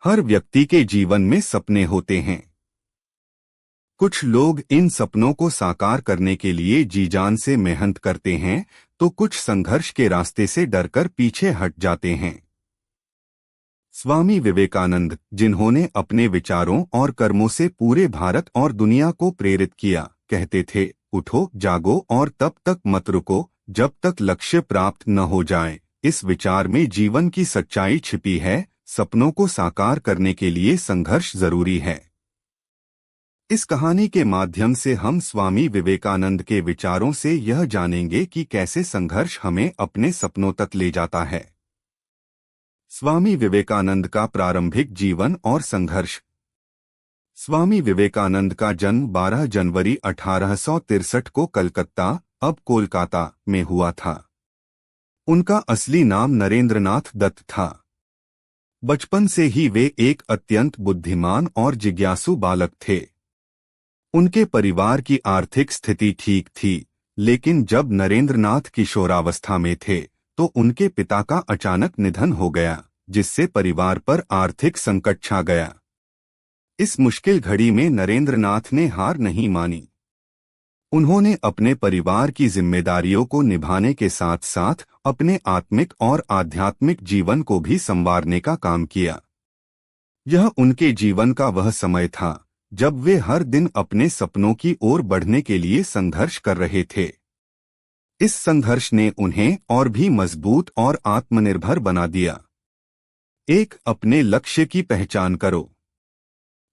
हर व्यक्ति के जीवन में सपने होते हैं। कुछ लोग इन सपनों को साकार करने के लिए जी जान से मेहनत करते हैं, तो कुछ संघर्ष के रास्ते से डरकर पीछे हट जाते हैं। स्वामी विवेकानंद, जिन्होंने अपने विचारों और कर्मों से पूरे भारत और दुनिया को प्रेरित किया, कहते थे, उठो, जागो और तब तक मत रुको जब तक लक्ष्य प्राप्त न हो जाए। इस विचार में जीवन की सच्चाई छिपी है। सपनों को साकार करने के लिए संघर्ष जरूरी है। इस कहानी के माध्यम से हम स्वामी विवेकानंद के विचारों से यह जानेंगे कि कैसे संघर्ष हमें अपने सपनों तक ले जाता है। स्वामी विवेकानंद का प्रारंभिक जीवन और संघर्ष। स्वामी विवेकानंद का जन्म 12 जनवरी 1863 को कलकत्ता, अब कोलकाता, में हुआ था। उनका असली नाम नरेंद्रनाथ दत्त था। बचपन से ही वे एक अत्यंत बुद्धिमान और जिज्ञासु बालक थे। उनके परिवार की आर्थिक स्थिति ठीक थी, लेकिन जब नरेंद्रनाथ किशोरावस्था में थे तो उनके पिता का अचानक निधन हो गया, जिससे परिवार पर आर्थिक संकट छा गया। इस मुश्किल घड़ी में नरेंद्रनाथ ने हार नहीं मानी। उन्होंने अपने परिवार की जिम्मेदारियों को निभाने के साथ साथ अपने आत्मिक और आध्यात्मिक जीवन को भी संवारने का काम किया। यह उनके जीवन का वह समय था जब वे हर दिन अपने सपनों की ओर बढ़ने के लिए संघर्ष कर रहे थे। इस संघर्ष ने उन्हें और भी मजबूत और आत्मनिर्भर बना दिया। एक, अपने लक्ष्य की पहचान करो।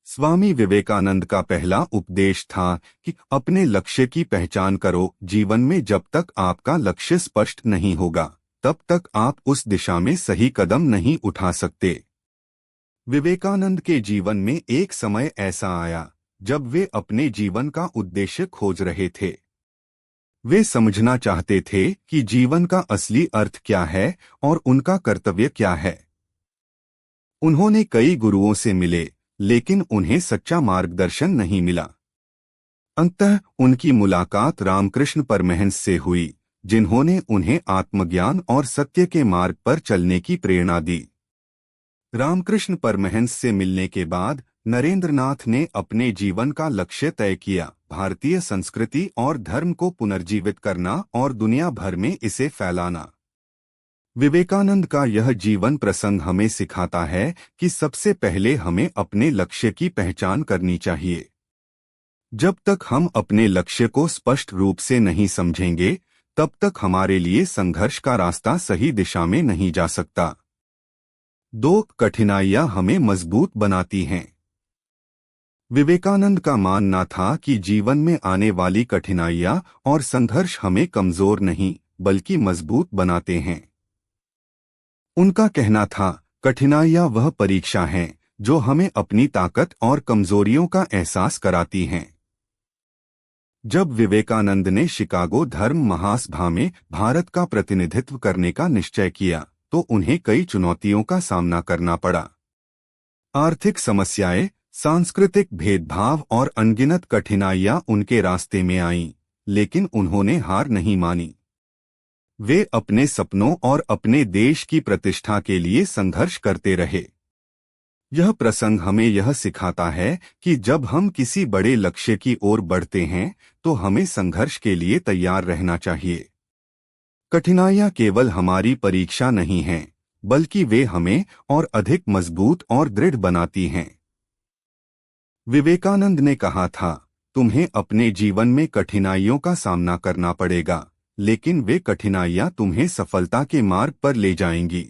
स्वामी विवेकानंद का पहला उपदेश था कि अपने लक्ष्य की पहचान करो। जीवन में जब तक आपका लक्ष्य स्पष्ट नहीं होगा, तब तक आप उस दिशा में सही कदम नहीं उठा सकते। विवेकानंद के जीवन में एक समय ऐसा आया जब वे अपने जीवन का उद्देश्य खोज रहे थे। वे समझना चाहते थे कि जीवन का असली अर्थ क्या है और उनका कर्तव्य क्या है। उन्होंने कई गुरुओं से मिले, लेकिन उन्हें सच्चा मार्गदर्शन नहीं मिला। अंततः उनकी मुलाकात रामकृष्ण परमहंस से हुई, जिन्होंने उन्हें आत्मज्ञान और सत्य के मार्ग पर चलने की प्रेरणा दी। रामकृष्ण परमहंस से मिलने के बाद नरेंद्रनाथ ने अपने जीवन का लक्ष्य तय किया, भारतीय संस्कृति और धर्म को पुनर्जीवित करना और दुनिया भर में इसे फैलाना। विवेकानंद का यह जीवन प्रसंग हमें सिखाता है कि सबसे पहले हमें अपने लक्ष्य की पहचान करनी चाहिए। जब तक हम अपने लक्ष्य को स्पष्ट रूप से नहीं समझेंगे, तब तक हमारे लिए संघर्ष का रास्ता सही दिशा में नहीं जा सकता। 2, कठिनाइयां हमें मजबूत बनाती हैं। विवेकानंद का मानना था कि जीवन में आने वाली कठिनाइयां और संघर्ष हमें कमजोर नहीं बल्कि मजबूत बनाते हैं। उनका कहना था, कठिनाइयां वह परीक्षा हैं जो हमें अपनी ताकत और कमजोरियों का एहसास कराती हैं। जब विवेकानंद ने शिकागो धर्म महासभा में भारत का प्रतिनिधित्व करने का निश्चय किया, तो उन्हें कई चुनौतियों का सामना करना पड़ा। आर्थिक समस्याएं, सांस्कृतिक भेदभाव और अनगिनत कठिनाइयां उनके रास्ते में आईं, लेकिन उन्होंने हार नहीं मानी। वे अपने सपनों और अपने देश की प्रतिष्ठा के लिए संघर्ष करते रहे। यह प्रसंग हमें यह सिखाता है कि जब हम किसी बड़े लक्ष्य की ओर बढ़ते हैं तो हमें संघर्ष के लिए तैयार रहना चाहिए। कठिनाइयां केवल हमारी परीक्षा नहीं हैं, बल्कि वे हमें और अधिक मजबूत और दृढ़ बनाती हैं। विवेकानंद ने कहा था, तुम्हें अपने जीवन में कठिनाइयों का सामना करना पड़ेगा, लेकिन वे कठिनाइयां तुम्हें सफलता के मार्ग पर ले जाएंगी।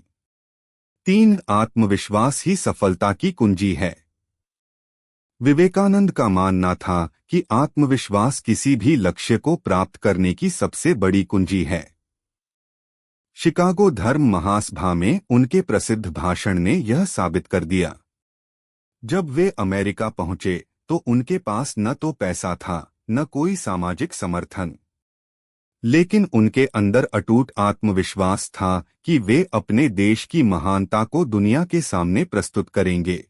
3, आत्मविश्वास ही सफलता की कुंजी है। विवेकानंद का मानना था कि आत्मविश्वास किसी भी लक्ष्य को प्राप्त करने की सबसे बड़ी कुंजी है। शिकागो धर्म महासभा में उनके प्रसिद्ध भाषण ने यह साबित कर दिया। जब वे अमेरिका पहुंचे तो उनके पास न तो पैसा था, न कोई सामाजिक समर्थन, लेकिन उनके अंदर अटूट आत्मविश्वास था कि वे अपने देश की महानता को दुनिया के सामने प्रस्तुत करेंगे।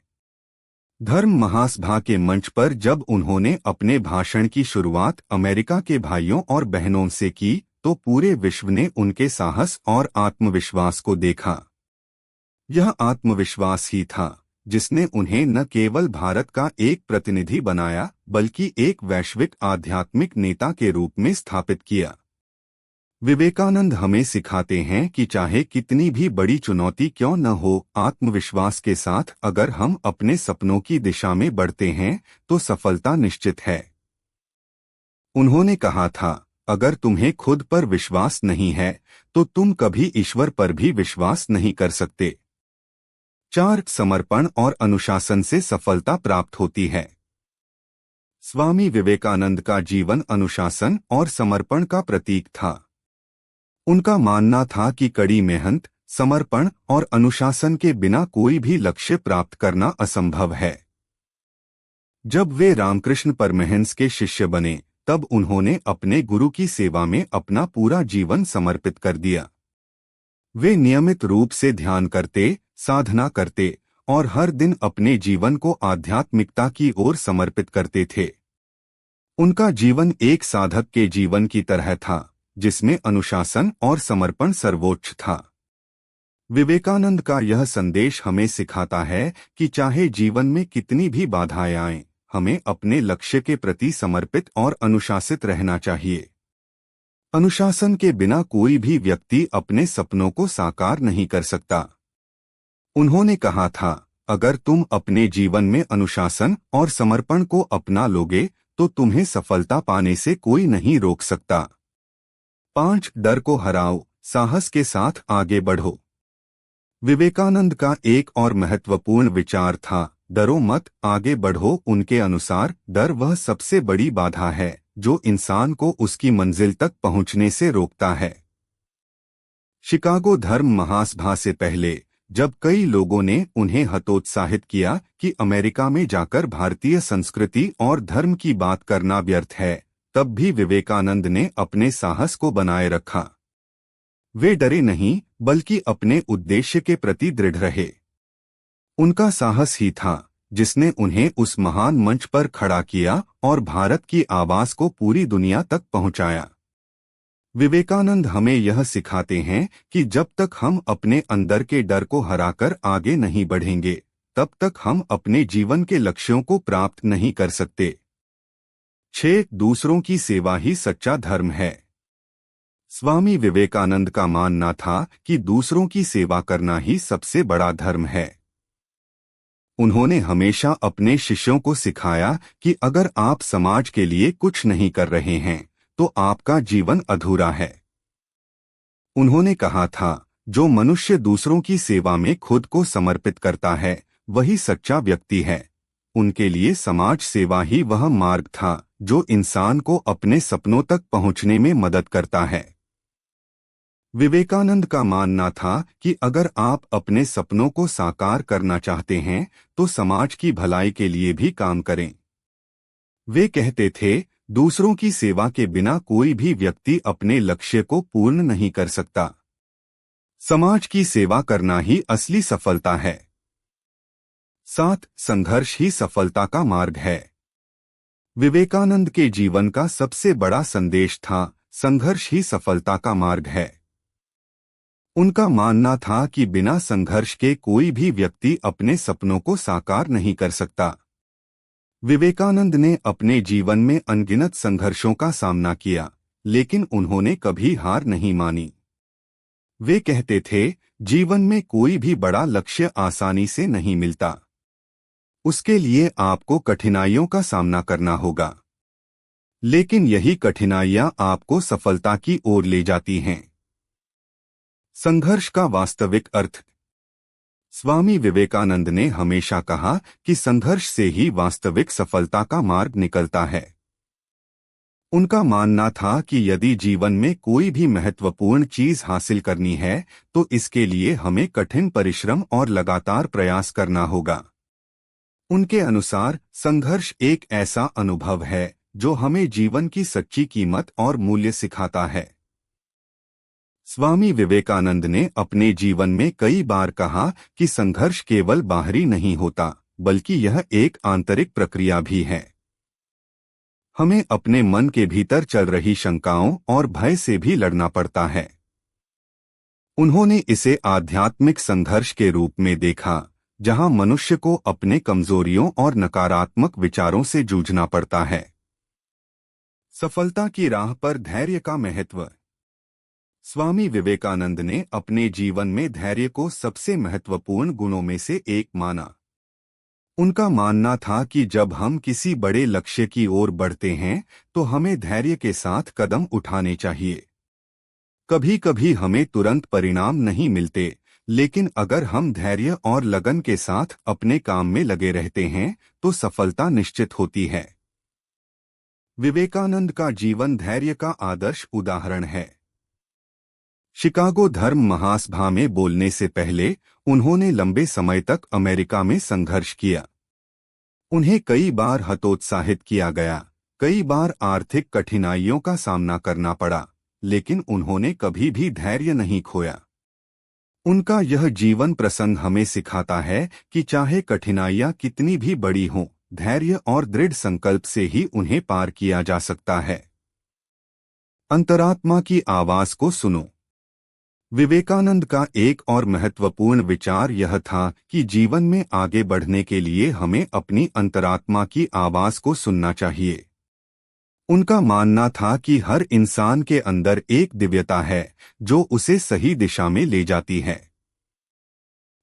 धर्म महासभा के मंच पर जब उन्होंने अपने भाषण की शुरुआत अमेरिका के भाइयों और बहनों से की, तो पूरे विश्व ने उनके साहस और आत्मविश्वास को देखा। यह आत्मविश्वास ही था जिसने उन्हें न केवल भारत का एक प्रतिनिधि बनाया बल्कि एक वैश्विक आध्यात्मिक नेता के रूप में स्थापित किया। विवेकानंद हमें सिखाते हैं कि चाहे कितनी भी बड़ी चुनौती क्यों न हो, आत्मविश्वास के साथ अगर हम अपने सपनों की दिशा में बढ़ते हैं तो सफलता निश्चित है। उन्होंने कहा था, अगर तुम्हें खुद पर विश्वास नहीं है तो तुम कभी ईश्वर पर भी विश्वास नहीं कर सकते। 4. समर्पण और अनुशासन से सफलता प्राप्त होती है। स्वामी विवेकानंद का जीवन अनुशासन और समर्पण का प्रतीक था। उनका मानना था कि कड़ी मेहनत, समर्पण और अनुशासन के बिना कोई भी लक्ष्य प्राप्त करना असंभव है। जब वे रामकृष्ण परमहंस के शिष्य बने तब उन्होंने अपने गुरु की सेवा में अपना पूरा जीवन समर्पित कर दिया। वे नियमित रूप से ध्यान करते, साधना करते और हर दिन अपने जीवन को आध्यात्मिकता की ओर समर्पित करते थे। उनका जीवन एक साधक के जीवन की तरह था, जिसमें अनुशासन और समर्पण सर्वोच्च था। विवेकानंद का यह संदेश हमें सिखाता है कि चाहे जीवन में कितनी भी बाधाएं आएं, हमें अपने लक्ष्य के प्रति समर्पित और अनुशासित रहना चाहिए। अनुशासन के बिना कोई भी व्यक्ति अपने सपनों को साकार नहीं कर सकता। उन्होंने कहा था, अगर तुम अपने जीवन में अनुशासन और समर्पण को अपना लोगे तो तुम्हें सफलता पाने से कोई नहीं रोक सकता। 5. डर को हराओ, साहस के साथ आगे बढ़ो। विवेकानंद का एक और महत्वपूर्ण विचार था, डरो मत, आगे बढ़ो। उनके अनुसार डर वह सबसे बड़ी बाधा है जो इंसान को उसकी मंजिल तक पहुंचने से रोकता है। शिकागो धर्म महासभा से पहले जब कई लोगों ने उन्हें हतोत्साहित किया कि अमेरिका में जाकर भारतीय संस्कृति और धर्म की बात करना व्यर्थ है, तब भी विवेकानंद ने अपने साहस को बनाए रखा। वे डरे नहीं बल्कि अपने उद्देश्य के प्रति दृढ़ रहे। उनका साहस ही था जिसने उन्हें उस महान मंच पर खड़ा किया और भारत की आवाज को पूरी दुनिया तक पहुंचाया। विवेकानंद हमें यह सिखाते हैं कि जब तक हम अपने अंदर के डर को हराकर आगे नहीं बढ़ेंगे, तब तक हम अपने जीवन के लक्ष्यों को प्राप्त नहीं कर सकते। 6. दूसरों की सेवा ही सच्चा धर्म है। स्वामी विवेकानंद का मानना था कि दूसरों की सेवा करना ही सबसे बड़ा धर्म है। उन्होंने हमेशा अपने शिष्यों को सिखाया कि अगर आप समाज के लिए कुछ नहीं कर रहे हैं तो आपका जीवन अधूरा है। उन्होंने कहा था, जो मनुष्य दूसरों की सेवा में खुद को समर्पित करता है वही सच्चा व्यक्ति है। उनके लिए समाज सेवा ही वह मार्ग था जो इंसान को अपने सपनों तक पहुंचने में मदद करता है। विवेकानंद का मानना था कि अगर आप अपने सपनों को साकार करना चाहते हैं तो समाज की भलाई के लिए भी काम करें। वे कहते थे, दूसरों की सेवा के बिना कोई भी व्यक्ति अपने लक्ष्य को पूर्ण नहीं कर सकता। समाज की सेवा करना ही असली सफलता है। 7. संघर्ष ही सफलता का मार्ग है। विवेकानंद के जीवन का सबसे बड़ा संदेश था, संघर्ष ही सफलता का मार्ग है। उनका मानना था कि बिना संघर्ष के कोई भी व्यक्ति अपने सपनों को साकार नहीं कर सकता। विवेकानंद ने अपने जीवन में अनगिनत संघर्षों का सामना किया, लेकिन उन्होंने कभी हार नहीं मानी। वे कहते थे, जीवन में कोई भी बड़ा लक्ष्य आसानी से नहीं मिलता। उसके लिए आपको कठिनाइयों का सामना करना होगा, लेकिन यही कठिनाइयां आपको सफलता की ओर ले जाती हैं। संघर्ष का वास्तविक अर्थ। स्वामी विवेकानंद ने हमेशा कहा कि संघर्ष से ही वास्तविक सफलता का मार्ग निकलता है। उनका मानना था कि यदि जीवन में कोई भी महत्वपूर्ण चीज हासिल करनी है तो इसके लिए हमें कठिन परिश्रम और लगातार प्रयास करना होगा। उनके अनुसार संघर्ष एक ऐसा अनुभव है जो हमें जीवन की सच्ची कीमत और मूल्य सिखाता है। स्वामी विवेकानंद ने अपने जीवन में कई बार कहा कि संघर्ष केवल बाहरी नहीं होता बल्कि यह एक आंतरिक प्रक्रिया भी है। हमें अपने मन के भीतर चल रही शंकाओं और भय से भी लड़ना पड़ता है। उन्होंने इसे आध्यात्मिक संघर्ष के रूप में देखा, जहां मनुष्य को अपने कमजोरियों और नकारात्मक विचारों से जूझना पड़ता है। सफलता की राह पर धैर्य का महत्व। स्वामी विवेकानंद ने अपने जीवन में धैर्य को सबसे महत्वपूर्ण गुणों में से एक माना। उनका मानना था कि जब हम किसी बड़े लक्ष्य की ओर बढ़ते हैं तो हमें धैर्य के साथ कदम उठाने चाहिए। कभी कभी हमें तुरंत परिणाम नहीं मिलते, लेकिन अगर हम धैर्य और लगन के साथ अपने काम में लगे रहते हैं तो सफलता निश्चित होती है। विवेकानंद का जीवन धैर्य का आदर्श उदाहरण है। शिकागो धर्म महासभा में बोलने से पहले उन्होंने लंबे समय तक अमेरिका में संघर्ष किया। उन्हें कई बार हतोत्साहित किया गया, कई बार आर्थिक कठिनाइयों का सामना करना पड़ा, लेकिन उन्होंने कभी भी धैर्य नहीं खोया। उनका यह जीवन प्रसंग हमें सिखाता है कि चाहे कठिनाइयां कितनी भी बड़ी हों, धैर्य और दृढ़ संकल्प से ही उन्हें पार किया जा सकता है। अंतरात्मा की आवाज को सुनो। विवेकानंद का एक और महत्वपूर्ण विचार यह था कि जीवन में आगे बढ़ने के लिए हमें अपनी अंतरात्मा की आवाज को सुनना चाहिए। उनका मानना था कि हर इंसान के अंदर एक दिव्यता है जो उसे सही दिशा में ले जाती है।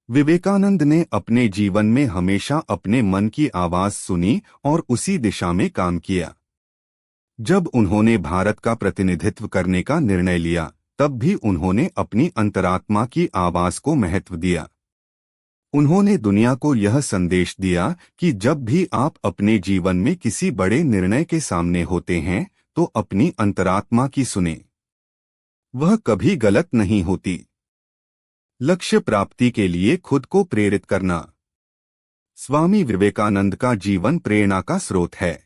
विवेकानंद ने अपने जीवन में हमेशा अपने मन की आवाज सुनी और उसी दिशा में काम किया। जब उन्होंने भारत का प्रतिनिधित्व करने का निर्णय लिया, तब भी उन्होंने अपनी अंतरात्मा की आवाज को महत्व दिया। उन्होंने दुनिया को यह संदेश दिया कि जब भी आप अपने जीवन में किसी बड़े निर्णय के सामने होते हैं तो अपनी अंतरात्मा की सुने। वह कभी गलत नहीं होती। लक्ष्य प्राप्ति के लिए खुद को प्रेरित करना। स्वामी विवेकानंद का जीवन प्रेरणा का स्रोत है।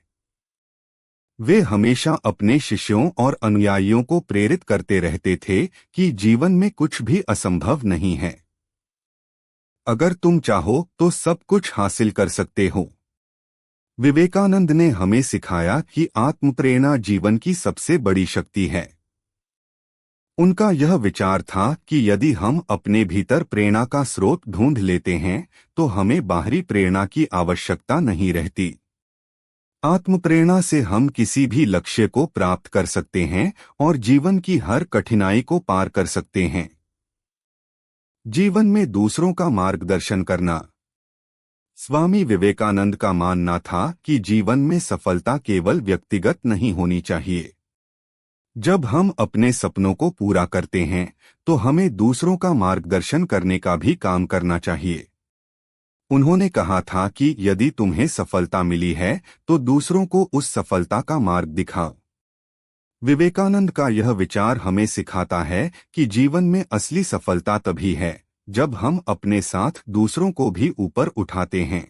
वे हमेशा अपने शिष्यों और अनुयायियों को प्रेरित करते रहते थे कि जीवन में कुछ भी असंभव नहीं है। अगर तुम चाहो तो सब कुछ हासिल कर सकते हो। विवेकानंद ने हमें सिखाया कि आत्मप्रेरणा जीवन की सबसे बड़ी शक्ति है। उनका यह विचार था कि यदि हम अपने भीतर प्रेरणा का स्रोत ढूंढ लेते हैं तो हमें बाहरी प्रेरणा की आवश्यकता नहीं रहती। आत्मप्रेरणा से हम किसी भी लक्ष्य को प्राप्त कर सकते हैं और जीवन की हर कठिनाई को पार कर सकते हैं। जीवन में दूसरों का मार्गदर्शन करना। स्वामी विवेकानंद का मानना था कि जीवन में सफलता केवल व्यक्तिगत नहीं होनी चाहिए। जब हम अपने सपनों को पूरा करते हैं तो हमें दूसरों का मार्गदर्शन करने का भी काम करना चाहिए। उन्होंने कहा था कि यदि तुम्हें सफलता मिली है तो दूसरों को उस सफलता का मार्ग दिखाओ। विवेकानंद का यह विचार हमें सिखाता है कि जीवन में असली सफलता तभी है जब हम अपने साथ दूसरों को भी ऊपर उठाते हैं।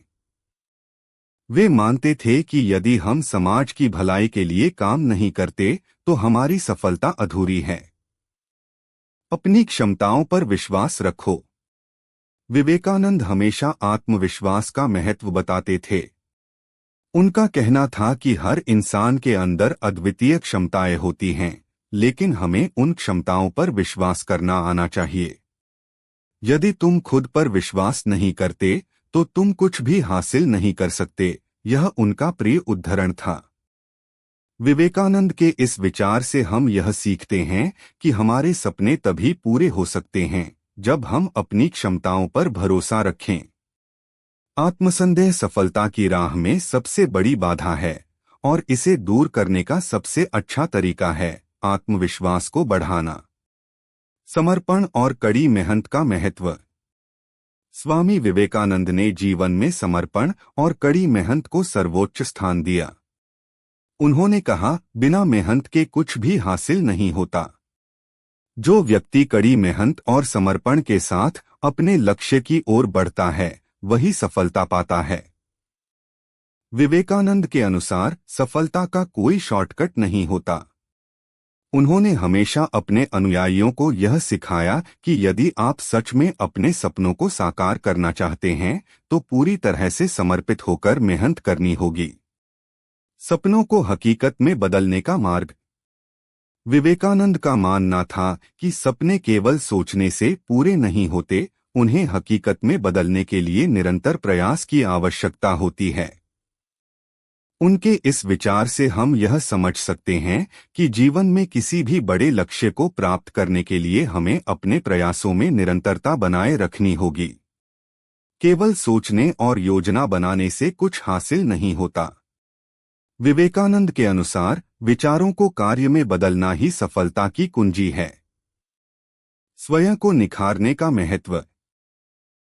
वे मानते थे कि यदि हम समाज की भलाई के लिए काम नहीं करते तो हमारी सफलता अधूरी है। अपनी क्षमताओं पर विश्वास रखो। विवेकानंद हमेशा आत्मविश्वास का महत्व बताते थे। उनका कहना था कि हर इंसान के अंदर अद्वितीय क्षमताएं होती हैं, लेकिन हमें उन क्षमताओं पर विश्वास करना आना चाहिए। यदि तुम खुद पर विश्वास नहीं करते तो तुम कुछ भी हासिल नहीं कर सकते। यह उनका प्रिय उद्धरण था। विवेकानंद के इस विचार से हम यह सीखते हैं कि हमारे सपने तभी पूरे हो सकते हैं जब हम अपनी क्षमताओं पर भरोसा रखें। आत्मसंदेह सफलता की राह में सबसे बड़ी बाधा है और इसे दूर करने का सबसे अच्छा तरीका है आत्मविश्वास को बढ़ाना। समर्पण और कड़ी मेहनत का महत्व। स्वामी विवेकानंद ने जीवन में समर्पण और कड़ी मेहनत को सर्वोच्च स्थान दिया। उन्होंने कहा, बिना मेहनत के कुछ भी हासिल नहीं होता। जो व्यक्ति कड़ी मेहनत और समर्पण के साथ अपने लक्ष्य की ओर बढ़ता है वही सफलता पाता है। विवेकानंद के अनुसार सफलता का कोई शॉर्टकट नहीं होता। उन्होंने हमेशा अपने अनुयायियों को यह सिखाया कि यदि आप सच में अपने सपनों को साकार करना चाहते हैं तो पूरी तरह से समर्पित होकर मेहनत करनी होगी। सपनों को हकीकत में बदलने का मार्ग। विवेकानंद का मानना था कि सपने केवल सोचने से पूरे नहीं होते, उन्हें हकीकत में बदलने के लिए निरंतर प्रयास की आवश्यकता होती है। उनके इस विचार से हम यह समझ सकते हैं कि जीवन में किसी भी बड़े लक्ष्य को प्राप्त करने के लिए हमें अपने प्रयासों में निरंतरता बनाए रखनी होगी। केवल सोचने और योजना बनाने से कुछ हासिल नहीं होता। विवेकानंद के अनुसार विचारों को कार्य में बदलना ही सफलता की कुंजी है। स्वयं को निखारने का महत्व।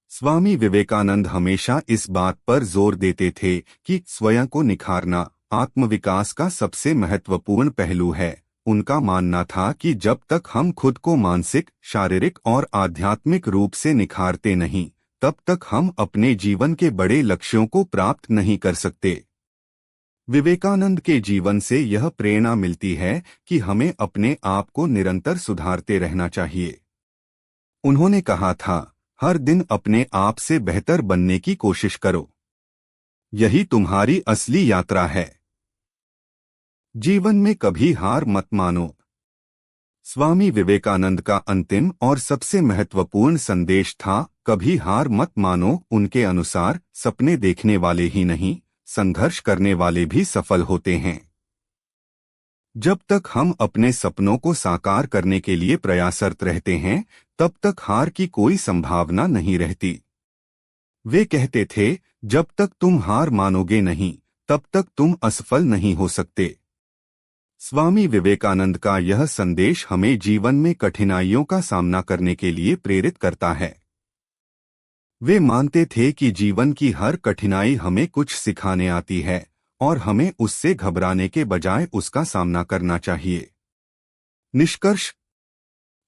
स्वामी विवेकानंद हमेशा इस बात पर जोर देते थे कि स्वयं को निखारना आत्मविकास का सबसे महत्वपूर्ण पहलू है। उनका मानना था कि जब तक हम खुद को मानसिक, शारीरिक और आध्यात्मिक रूप से निखारते नहीं, तब तक हम अपने जीवन के बड़े लक्ष्यों को प्राप्त नहीं कर सकते। विवेकानंद के जीवन से यह प्रेरणा मिलती है कि हमें अपने आप को निरंतर सुधारते रहना चाहिए। उन्होंने कहा था, हर दिन अपने आप से बेहतर बनने की कोशिश करो। यही तुम्हारी असली यात्रा है। जीवन में कभी हार मत मानो। स्वामी विवेकानंद का अंतिम और सबसे महत्वपूर्ण संदेश था, कभी हार मत मानो। उनके अनुसार सपने देखने वाले ही नहीं, संघर्ष करने वाले भी सफल होते हैं। जब तक हम अपने सपनों को साकार करने के लिए प्रयासरत रहते हैं, तब तक हार की कोई संभावना नहीं रहती। वे कहते थे, जब तक तुम हार मानोगे नहीं, तब तक तुम असफल नहीं हो सकते। स्वामी विवेकानंद का यह संदेश हमें जीवन में कठिनाइयों का सामना करने के लिए प्रेरित करता है। वे मानते थे कि जीवन की हर कठिनाई हमें कुछ सिखाने आती है और हमें उससे घबराने के बजाय उसका सामना करना चाहिए। निष्कर्ष,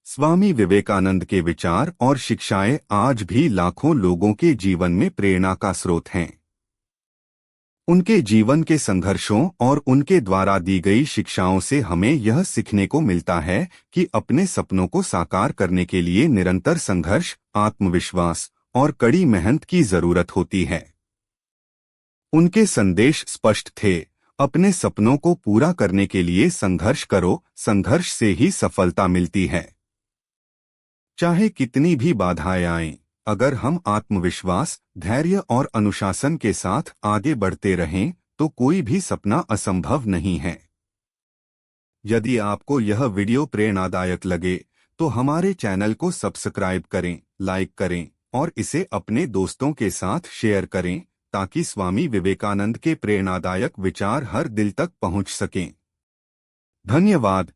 स्वामी विवेकानंद के विचार और शिक्षाएं आज भी लाखों लोगों के जीवन में प्रेरणा का स्रोत हैं। उनके जीवन के संघर्षों और उनके द्वारा दी गई शिक्षाओं से हमें यह सीखने को मिलता है कि अपने सपनों को साकार करने के लिए निरंतर संघर्ष, आत्मविश्वास और कड़ी मेहनत की जरूरत होती है। उनके संदेश स्पष्ट थे, अपने सपनों को पूरा करने के लिए संघर्ष करो, संघर्ष से ही सफलता मिलती है। चाहे कितनी भी बाधाएं आएं, अगर हम आत्मविश्वास, धैर्य और अनुशासन के साथ आगे बढ़ते रहें, तो कोई भी सपना असंभव नहीं है। यदि आपको यह वीडियो प्रेरणादायक लगे, तो हमारे चैनल को सब्सक्राइब करें, लाइक करें और इसे अपने दोस्तों के साथ शेयर करें, ताकि स्वामी विवेकानंद के प्रेरणादायक विचार हर दिल तक पहुंच सकें। धन्यवाद।